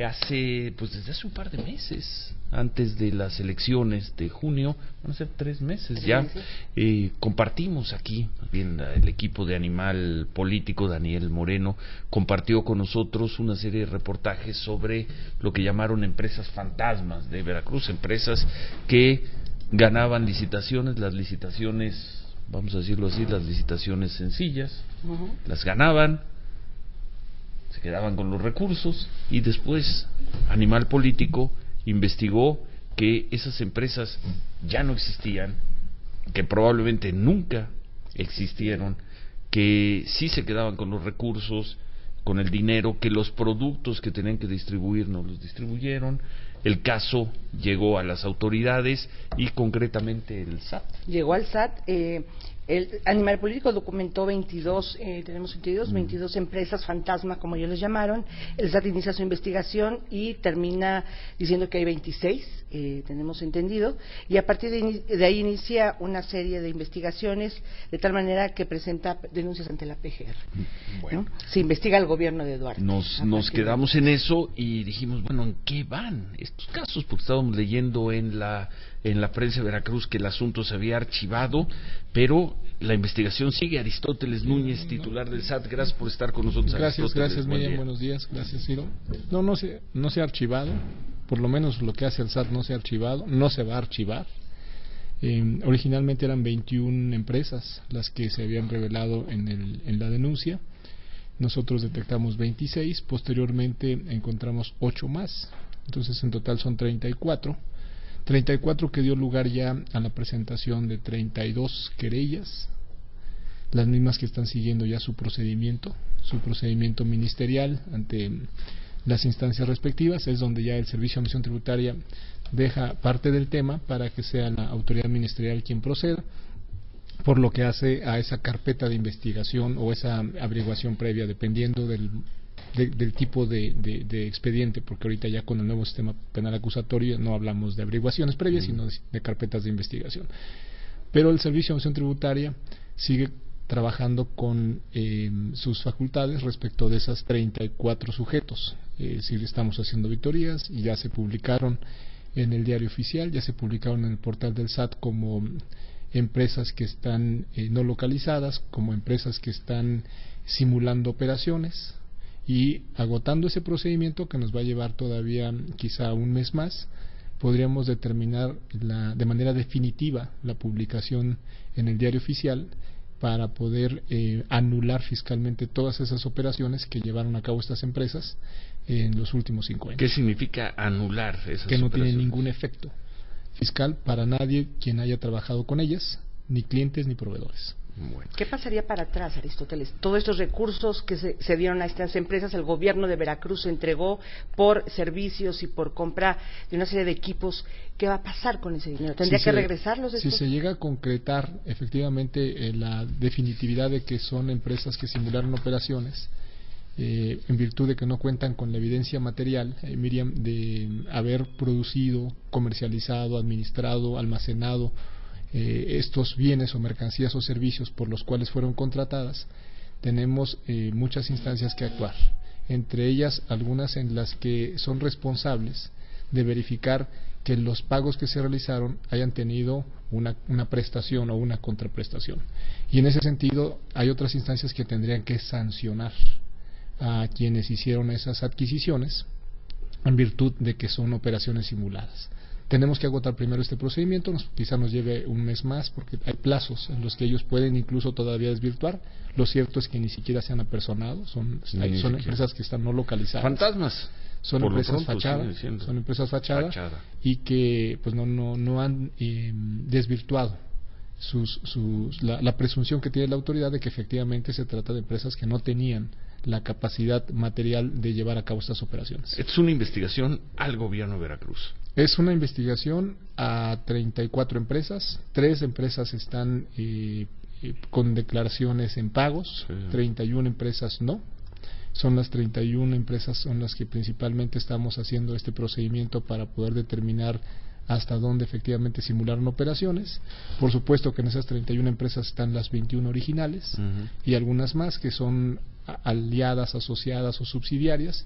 desde hace un par de meses, antes de las elecciones de junio, van a ser 3 meses ya, compartimos aquí, bien, el equipo de Animal Político, Daniel Moreno, compartió con nosotros una serie de reportajes sobre lo que llamaron empresas fantasmas de Veracruz, empresas que ganaban licitaciones, las licitaciones, vamos a decirlo así, las licitaciones sencillas, las ganaban, se quedaban con los recursos y después Animal Político investigó que esas empresas ya no existían, que probablemente nunca existieron, que sí se quedaban con los recursos, con el dinero, que los productos que tenían que distribuir no los distribuyeron. El caso llegó a las autoridades y concretamente el SAT. Llegó al SAT. El Animal Político documentó 22 empresas fantasma, como ellos les llamaron. El SAT inicia su investigación y termina diciendo que hay 26, tenemos entendido, y a partir de ahí inicia una serie de investigaciones, de tal manera que presenta denuncias ante la PGR. Bueno, ¿no? Se investiga el gobierno de Duarte. Nos quedamos en eso y dijimos, bueno, ¿en qué van estos casos? Porque estábamos leyendo en la prensa de Veracruz que el asunto se había archivado, pero la investigación sigue. Aristóteles Núñez, titular del SAT, gracias por estar con nosotros. Gracias Miriam, buenos días, gracias Ciro. No se ha archivado, por lo menos lo que hace el SAT no se ha archivado, no se va a archivar. Originalmente eran 21 empresas las que se habían revelado en la denuncia. Nosotros detectamos 26, posteriormente encontramos 8 más, entonces en total son 34 que dio lugar ya a la presentación de 32 querellas, las mismas que están siguiendo ya su procedimiento ministerial ante las instancias respectivas. Es donde ya el Servicio de Administración Tributaria deja parte del tema para que sea la autoridad ministerial quien proceda, por lo que hace a esa carpeta de investigación o esa averiguación previa, dependiendo del tipo de expediente, porque ahorita ya con el nuevo sistema penal acusatorio no hablamos de averiguaciones previas, sino de carpetas de investigación. Pero el Servicio de Administración Tributaria sigue trabajando con sus facultades respecto de esas 34 sujetos. Sí, estamos haciendo auditorías y ya se publicaron en el Diario Oficial, ya se publicaron en el portal del SAT como empresas que están no localizadas, como empresas que están simulando operaciones. Y agotando ese procedimiento, que nos va a llevar todavía quizá un mes más, podríamos determinar de manera definitiva la publicación en el Diario Oficial para poder anular fiscalmente todas esas operaciones que llevaron a cabo estas empresas en los últimos 5 años. ¿Qué significa anular esas que no operaciones? tienen ningún efecto fiscal para nadie quien haya trabajado con ellas, ni clientes ni proveedores. Bueno. ¿Qué pasaría para atrás, Aristóteles? Todos estos recursos que se dieron a estas empresas, el gobierno de Veracruz entregó por servicios y por compra de una serie de equipos. ¿Qué va a pasar con ese dinero? ¿Tendría que regresarlos después? Si se llega a concretar efectivamente la definitividad de que son empresas que simularon operaciones, en virtud de que no cuentan con la evidencia material, Miriam, de haber producido, comercializado, administrado, almacenado estos bienes o mercancías o servicios por los cuales fueron contratadas, tenemos muchas instancias que actuar, entre ellas algunas en las que son responsables de verificar que los pagos que se realizaron hayan tenido una prestación o una contraprestación, y en ese sentido hay otras instancias que tendrían que sancionar a quienes hicieron esas adquisiciones en virtud de que son operaciones simuladas. Tenemos que agotar primero este procedimiento, quizá nos lleve un mes más, porque hay plazos en los que ellos pueden incluso todavía desvirtuar. Lo cierto es que ni siquiera se han apersonado, son empresas que están no localizadas. Fantasmas. Son empresas fachada, y que pues no han desvirtuado la presunción que tiene la autoridad de que efectivamente se trata de empresas que no tenían la capacidad material de llevar a cabo estas operaciones. Es una investigación al gobierno de Veracruz. Es una investigación a 34 empresas, 3 empresas están con declaraciones en pagos, 31 empresas no. Son las 31 empresas son las que principalmente estamos haciendo este procedimiento para poder determinar hasta dónde efectivamente simularon operaciones. Por supuesto que en esas 31 empresas están las 21 originales y algunas más que son aliadas, asociadas o subsidiarias,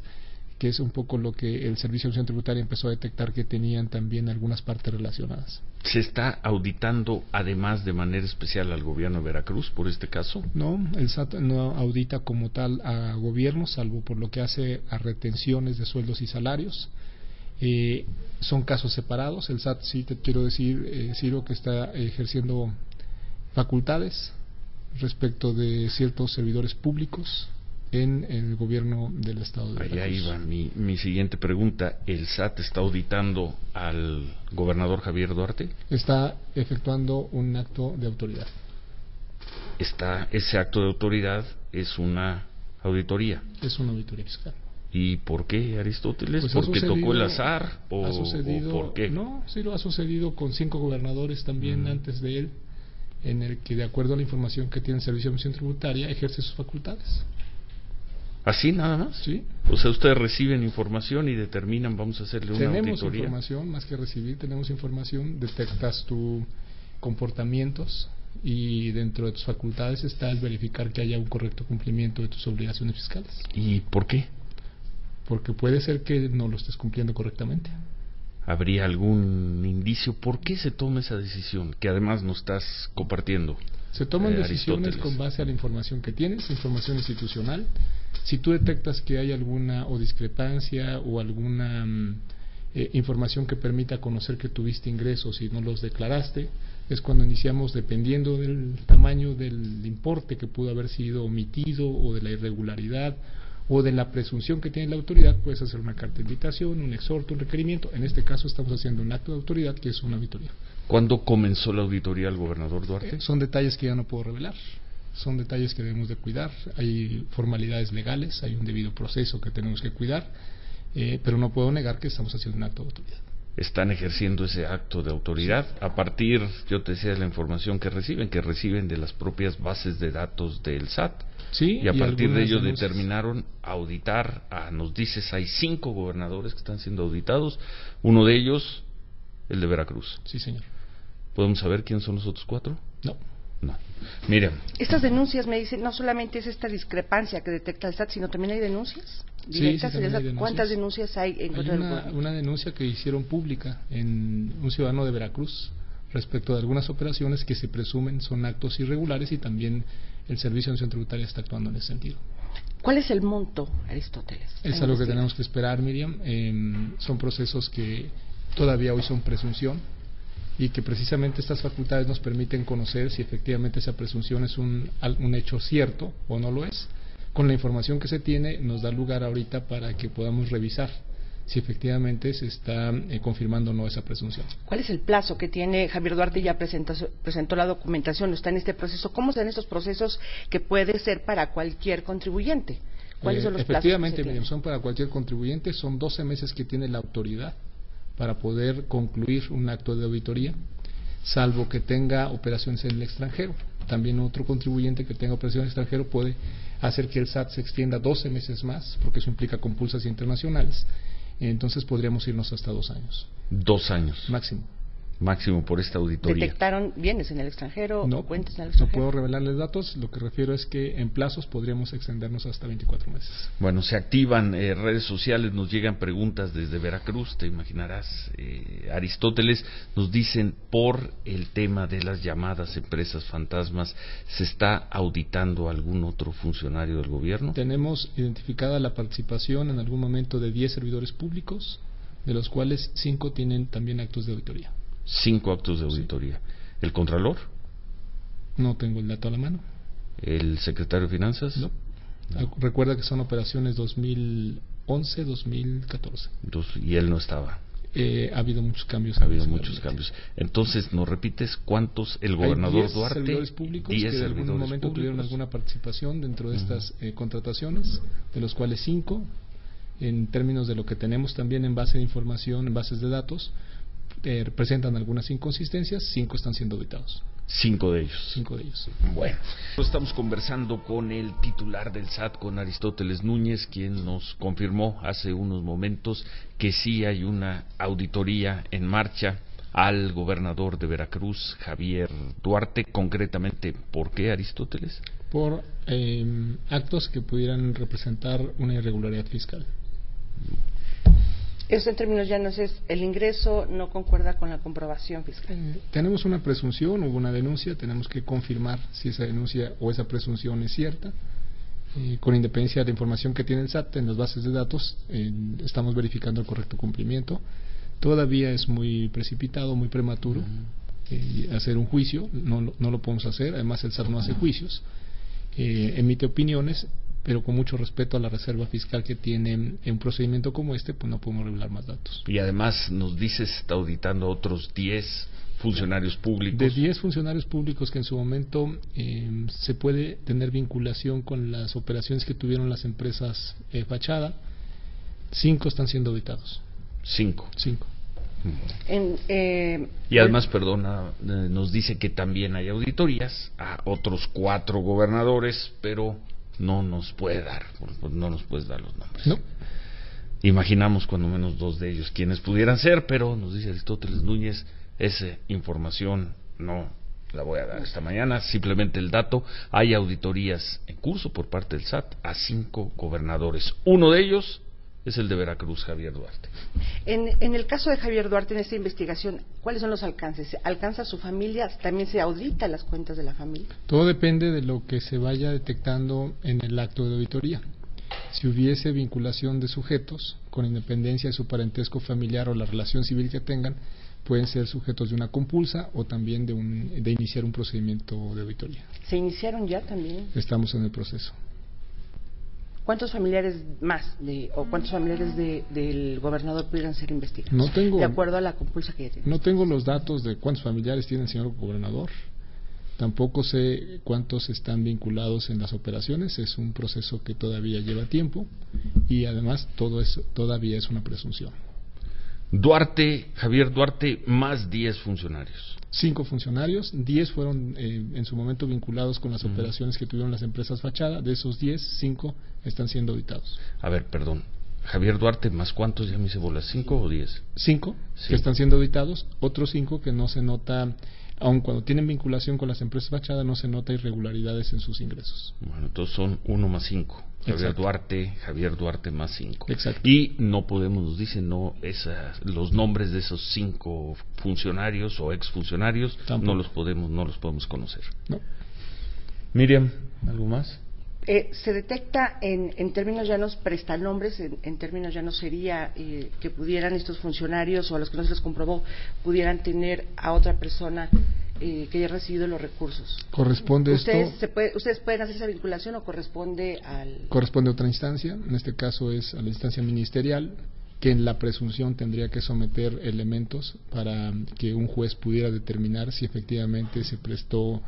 que es un poco lo que el Servicio de Administración Tributaria empezó a detectar, que tenían también algunas partes relacionadas. ¿Se está auditando además de manera especial al gobierno de Veracruz por este caso? No, el SAT no audita como tal a gobiernos, salvo por lo que hace a retenciones de sueldos y salarios. Son casos separados. El SAT, sí te quiero decir, Ciro, que está ejerciendo facultades respecto de ciertos servidores públicos en el gobierno del estado de Veracruz. Allá iba mi siguiente pregunta. ¿El SAT está auditando al gobernador Javier Duarte? Está efectuando un acto de autoridad. Ese acto de autoridad es una auditoría. Es una auditoría fiscal. ¿Y por qué, Aristóteles? Pues ¿Porque tocó el azar? ¿O por qué? No, sí lo ha sucedido con 5 gobernadores también antes de él, en el que, de acuerdo a la información que tiene el Servicio de Administración Tributaria, ejerce sus facultades. ¿Así nada más? Sí. O sea, ustedes reciben información y determinan, vamos a hacerle una auditoría. Tenemos información, más que recibir, tenemos información, detectas tus comportamientos y dentro de tus facultades está el verificar que haya un correcto cumplimiento de tus obligaciones fiscales. ¿Y por qué? Porque puede ser que no lo estés cumpliendo correctamente. ¿Habría algún indicio? ¿Por qué se toma esa decisión? Que además nos estás compartiendo. Se toman decisiones con base a la información que tienes, información institucional. Si tú detectas que hay alguna o discrepancia o alguna información que permita conocer que tuviste ingresos y no los declaraste, es cuando iniciamos, dependiendo del tamaño del importe que pudo haber sido omitido o de la irregularidad o de la presunción que tiene la autoridad, puedes hacer una carta de invitación, un exhorto, un requerimiento. En este caso estamos haciendo un acto de autoridad, que es una auditoría. ¿Cuándo comenzó la auditoría al gobernador Duarte? Son detalles que ya no puedo revelar, son detalles que debemos de cuidar. Hay formalidades legales, hay un debido proceso que tenemos que cuidar, pero no puedo negar que estamos haciendo un acto de autoridad. Están ejerciendo ese acto de autoridad a partir, yo te decía, de la información que reciben de las propias bases de datos del SAT. Sí, y a partir de ello denuncias. determinaron auditar nos dices, hay 5 gobernadores que están siendo auditados, uno de ellos, el de Veracruz. Sí, señor. ¿Podemos saber quiénes son los otros 4? No. Miren. Estas denuncias, me dicen, no solamente es esta discrepancia que detecta el SAT, sino también hay denuncias directas. Sí, también hay denuncias. ¿Cuántas denuncias hay en contra del gobierno? Una denuncia que hicieron pública en un ciudadano de Veracruz respecto de algunas operaciones que se presumen son actos irregulares, y también el Servicio de Administración Tributaria está actuando en ese sentido. ¿Cuál es el monto, Aristóteles? Es algo que tenemos que esperar, Miriam. Son procesos que todavía hoy son presunción, y que precisamente estas facultades nos permiten conocer si efectivamente esa presunción es un hecho cierto o no lo es. Con la información que se tiene nos da lugar ahorita para que podamos revisar si efectivamente se está confirmando o no esa presunción. ¿Cuál es el plazo que tiene Javier Duarte? Ya presentó la documentación, está en este proceso. ¿Cómo están estos procesos que puede ser para cualquier contribuyente? ¿Cuáles son los efectivamente, plazos que se Miriam, son para cualquier contribuyente. Son 12 meses que tiene la autoridad para poder concluir un acto de auditoría, salvo que tenga operaciones en el extranjero. También otro contribuyente que tenga operaciones en el extranjero puede hacer que el SAT se extienda 12 meses más, porque eso implica compulsas internacionales. Entonces podríamos irnos hasta 2 años. 2 años. Máximo por esta auditoría. ¿Detectaron bienes en el extranjero no, o cuentas en el extranjero? No puedo revelarles datos. Lo que refiero es que en plazos podríamos extendernos hasta 24 meses. Bueno, se activan redes sociales, nos llegan preguntas desde Veracruz, te imaginarás, Aristóteles. Nos dicen, por el tema de las llamadas empresas fantasmas, ¿se está auditando algún otro funcionario del gobierno? Tenemos identificada la participación en algún momento de 10 servidores públicos, de los cuales 5 tienen también actos de auditoría. 5 actos de auditoría. Sí. ¿El Contralor? No tengo el dato a la mano. ¿El Secretario de Finanzas? No. Recuerda que son operaciones 2011, 2014. Y él no estaba. Ha habido muchos cambios. Entonces, ¿nos repites cuántos el gobernador Duarte? 10 servidores públicos que en algún momento tuvieron alguna participación dentro de estas contrataciones, de los cuales 5, en términos de lo que tenemos también en base de información, en bases de datos, presentan algunas inconsistencias. 5 están siendo auditados. 5 de ellos. 5 de ellos. Bueno, estamos conversando con el titular del SAT, con Aristóteles Núñez, quien nos confirmó hace unos momentos que sí hay una auditoría en marcha al gobernador de Veracruz, Javier Duarte. Concretamente, ¿por qué, Aristóteles? Por actos que pudieran representar una irregularidad fiscal. Eso en términos llanos es el ingreso no concuerda con la comprobación fiscal. Tenemos una presunción, hubo una denuncia, tenemos que confirmar si esa denuncia o esa presunción es cierta. Con independencia de la información que tiene el SAT en las bases de datos, estamos verificando el correcto cumplimiento. Todavía es muy precipitado, muy prematuro hacer un juicio, no lo podemos hacer, además el SAT no hace juicios, emite opiniones, pero con mucho respeto a la reserva fiscal que tiene en un procedimiento como este, pues no podemos revelar más datos. Y además nos dices, está auditando a otros 10 funcionarios públicos. De 10 funcionarios públicos que en su momento se puede tener vinculación con las operaciones que tuvieron las empresas fachada, 5 están siendo auditados. 5. Y además, perdona, nos dice que también hay auditorías a otros 4 gobernadores, pero no nos puedes dar los nombres. No. Imaginamos cuando menos 2 de ellos quienes pudieran ser, pero nos dice Aristóteles Núñez, esa información no la voy a dar esta mañana, simplemente el dato: hay auditorías en curso por parte del SAT a 5 gobernadores. Uno de ellos es el de Veracruz, Javier Duarte. En el caso de Javier Duarte, en esta investigación, ¿cuáles son los alcances? ¿Se alcanza a su familia? ¿También se audita las cuentas de la familia? Todo depende de lo que se vaya detectando en el acto de auditoría. Si hubiese vinculación de sujetos, con independencia de su parentesco familiar o la relación civil que tengan, pueden ser sujetos de una compulsa o también de iniciar un procedimiento de auditoría. ¿Se iniciaron ya también? Estamos en el proceso. ¿Cuántos familiares más o cuántos familiares del gobernador pudieran ser investigados? No tengo, de acuerdo a la compulsa que tiene. No tengo los datos de cuántos familiares tiene el señor gobernador. Tampoco sé cuántos están vinculados en las operaciones. Es un proceso que todavía lleva tiempo y además todo eso todavía es una presunción. Javier Duarte, más 10 funcionarios. 5 funcionarios, 10 fueron en su momento vinculados con las operaciones que tuvieron las empresas fachada. De esos 10, 5 están siendo auditados. A ver, perdón. Javier Duarte, ¿más cuántos? Ya me hice bolas, ¿5 o 10? 5 que están siendo auditados, otros 5 que no se nota, aun cuando tienen vinculación con las empresas fachada, no se nota irregularidades en sus ingresos. Bueno, entonces son 1 más 5. Javier Duarte más 5. Exacto. Y no podemos, nos dicen, los nombres de esos 5 funcionarios o exfuncionarios, no los podemos conocer. No. Miriam, ¿algo más? Se detecta en términos llanos prestanombres, en términos llanos sería que pudieran estos funcionarios o a los que no se les comprobó pudieran tener a otra persona que haya recibido los recursos. ¿Corresponde ¿Ustedes pueden hacer esa vinculación o corresponde al...? Corresponde a otra instancia, en este caso es a la instancia ministerial, que en la presunción tendría que someter elementos para que un juez pudiera determinar si efectivamente se prestó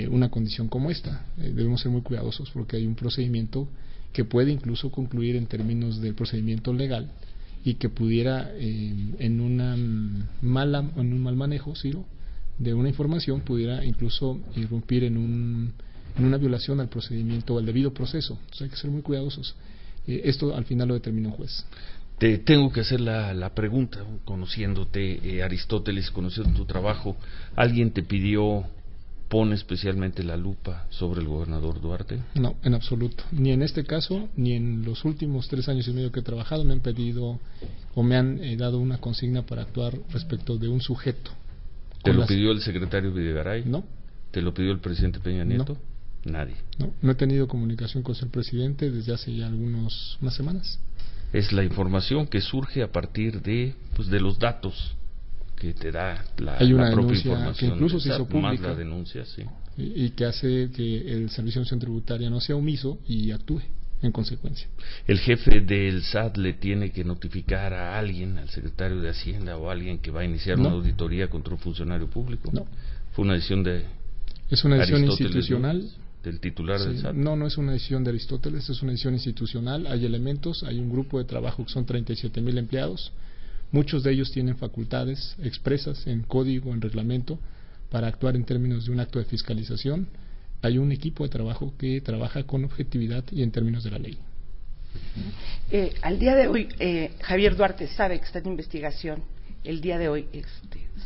una condición como esta. Debemos ser muy cuidadosos porque hay un procedimiento que puede incluso concluir en términos del procedimiento legal y que pudiera en un mal manejo, Ciro, de una información pudiera incluso irrumpir en una violación al procedimiento o al debido proceso. Entonces hay que ser muy cuidadosos. Esto al final lo determina un juez. Te tengo que hacer la pregunta, conociéndote, Aristóteles, conociendo tu trabajo. ¿Alguien te pidió, pone especialmente la lupa sobre el gobernador Duarte? No, en absoluto. Ni en este caso, ni en los últimos 3 años y medio que he trabajado me han pedido o me han dado una consigna para actuar respecto de un sujeto. ¿Te lo pidió el secretario Videgaray? No. ¿Te lo pidió el presidente Peña Nieto? No. Nadie. No he tenido comunicación con el presidente desde hace ya unas semanas. Es la información que surge a partir de los datos que te da Hay una la propia denuncia información que incluso se hizo más pública, la denuncia, sí. y que hace que el Servicio de Administración Tributaria no sea omiso y actúe en consecuencia. ¿El jefe del SAT le tiene que notificar a alguien, al secretario de Hacienda o a alguien que va a iniciar una auditoría contra un funcionario público? No. ¿Fue una decisión de Es una decisión Aristóteles, institucional. ¿no? ¿Del titular del SAT? No es una decisión de Aristóteles, es una decisión institucional. Hay elementos, hay un grupo de trabajo que son 37,000 empleados. Muchos de ellos tienen facultades expresas en código, en reglamento, para actuar en términos de un acto de fiscalización. Hay un equipo de trabajo que trabaja con objetividad y en términos de la ley. Al día de hoy, Javier Duarte sabe que está en investigación. El día de hoy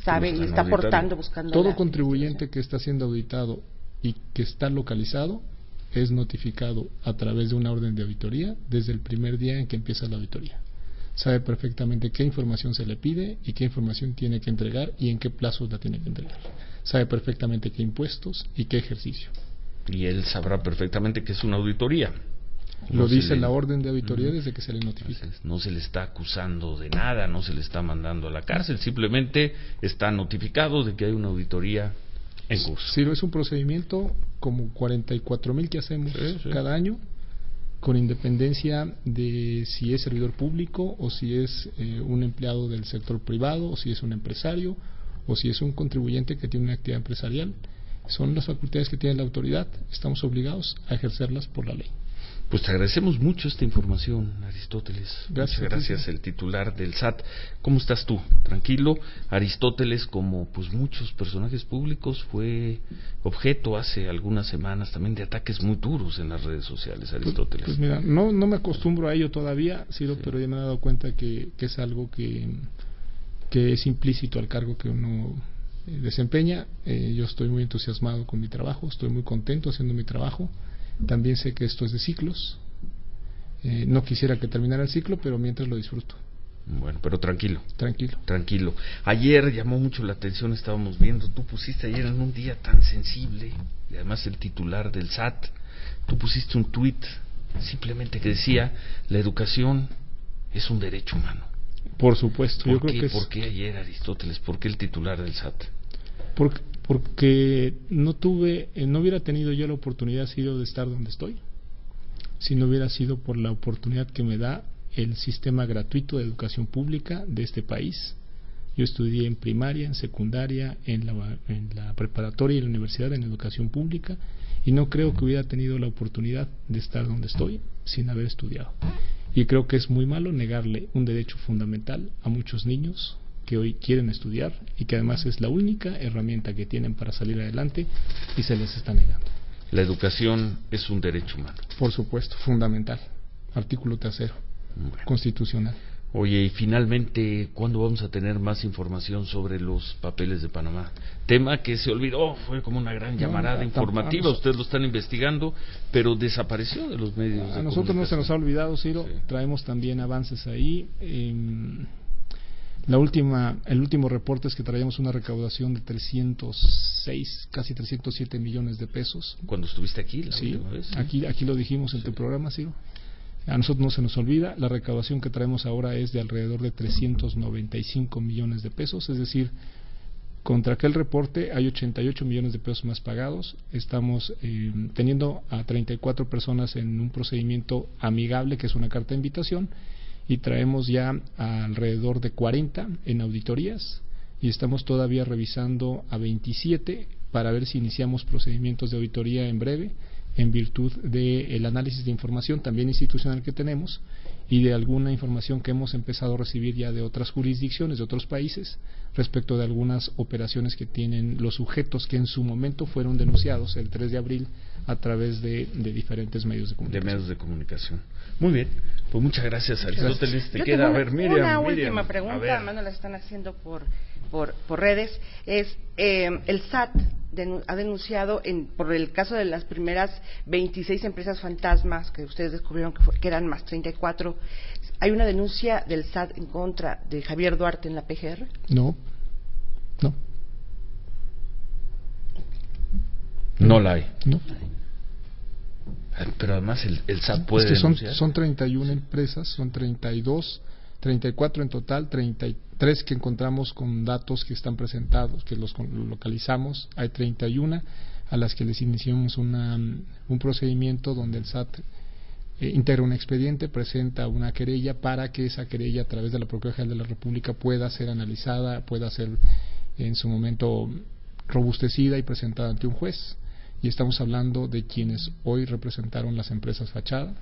sabe y está aportando, buscando. Todo contribuyente que está siendo auditado y que está localizado es notificado a través de una orden de auditoría desde el primer día en que empieza la auditoría. sabe perfectamente qué información se le pide y qué información tiene que entregar y en qué plazos la tiene que entregar. Sabe perfectamente qué impuestos y qué ejercicio. Y él sabrá perfectamente que es una auditoría. Lo dice la orden de auditoría desde que se le notifica. No se le está acusando de nada, no se le está mandando a la cárcel, simplemente está notificado de que hay una auditoría en curso. Sí, es un procedimiento como 44,000 que hacemos cada año, con independencia de si es servidor público o si es un empleado del sector privado o si es un empresario o si es un contribuyente que tiene una actividad empresarial. Son las facultades que tiene la autoridad, estamos obligados a ejercerlas por la ley. Pues te agradecemos mucho esta información, Aristóteles. Gracias. Muchas gracias, el titular del SAT. ¿Cómo estás tú? Tranquilo. Aristóteles, como pues muchos personajes públicos, fue objeto hace algunas semanas también de ataques muy duros en las redes sociales, Aristóteles. Pues mira, no me acostumbro a ello todavía, Ciro, pero ya me he dado cuenta que es algo que es implícito al cargo que uno desempeña. Yo estoy muy entusiasmado con mi trabajo, estoy muy contento haciendo mi trabajo. También sé que esto es de ciclos. No quisiera que terminara el ciclo, pero mientras lo disfruto. Bueno, pero tranquilo. Tranquilo. Ayer llamó mucho la atención, estábamos viendo, tú pusiste ayer en un día tan sensible, y además el titular del SAT, tú pusiste un tuit simplemente que decía, la educación es un derecho humano. Por supuesto. ¿Por qué ayer, Aristóteles? ¿Por qué el titular del SAT? Porque no hubiera tenido yo la oportunidad, Ciro, de estar donde estoy, si no hubiera sido por la oportunidad que me da el sistema gratuito de educación pública de este país. Yo estudié en primaria, en secundaria, en la preparatoria y en la universidad en educación pública, y no creo que hubiera tenido la oportunidad de estar donde estoy sin haber estudiado. Y creo que es muy malo negarle un derecho fundamental a muchos niños que hoy quieren estudiar y que además es la única herramienta que tienen para salir adelante y se les está negando. La educación es un derecho humano. Por supuesto, fundamental. Artículo 3, constitucional. Oye, y finalmente, ¿cuándo vamos a tener más información sobre los papeles de Panamá? Tema que se olvidó, fue como una gran llamarada informativa, ustedes lo están investigando, pero desapareció de los medios de comunicación. A nosotros no se nos ha olvidado, Ciro, sí. Traemos también avances ahí. El último reporte es que traíamos una recaudación de 306, casi 307 millones de pesos. ¿Cuando estuviste aquí la sí, última vez? Sí, aquí lo dijimos en tu programa, Ciro. A nosotros no se nos olvida, la recaudación que traemos ahora es de alrededor de 395 millones de pesos, es decir, contra aquel reporte hay 88 millones de pesos más pagados. Estamos teniendo a 34 personas en un procedimiento amigable, que es una carta de invitación, y traemos ya alrededor de 40 en auditorías, y estamos todavía revisando a 27 para ver si iniciamos procedimientos de auditoría en breve, en virtud del análisis de información también institucional que tenemos y de alguna información que hemos empezado a recibir ya de otras jurisdicciones, de otros países, respecto de algunas operaciones que tienen los sujetos que en su momento fueron denunciados el 3 de abril a través de diferentes medios de comunicación. Muy bien, pues muchas gracias, Aristóteles. Te queda, una última pregunta, además nos la están haciendo por redes, es el SAT ha denunciado por el caso de las primeras 26 empresas fantasmas que ustedes descubrieron que eran más 34. ¿Hay una denuncia del SAT en contra de Javier Duarte en la PGR? No. No la hay. No. Pero además el SAT puede denunciar. Son 31 empresas, son 34 en total, 33 que encontramos con datos que están presentados, que los localizamos. Hay 31 a las que les iniciamos un procedimiento donde el SAT integra un expediente, presenta una querella para que esa querella a través de la Procuraduría General de la República pueda ser analizada, pueda ser en su momento robustecida y presentada ante un juez. Y estamos hablando de quienes hoy representaron las empresas fachada,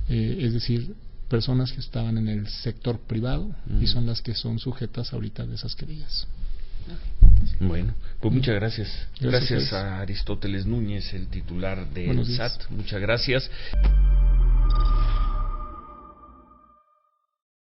es decir, personas que estaban en el sector privado y son las que son sujetas ahorita de esas querellas. Bueno, pues muchas gracias. Gracias a Aristóteles Núñez, el titular del SAT. Muchas gracias.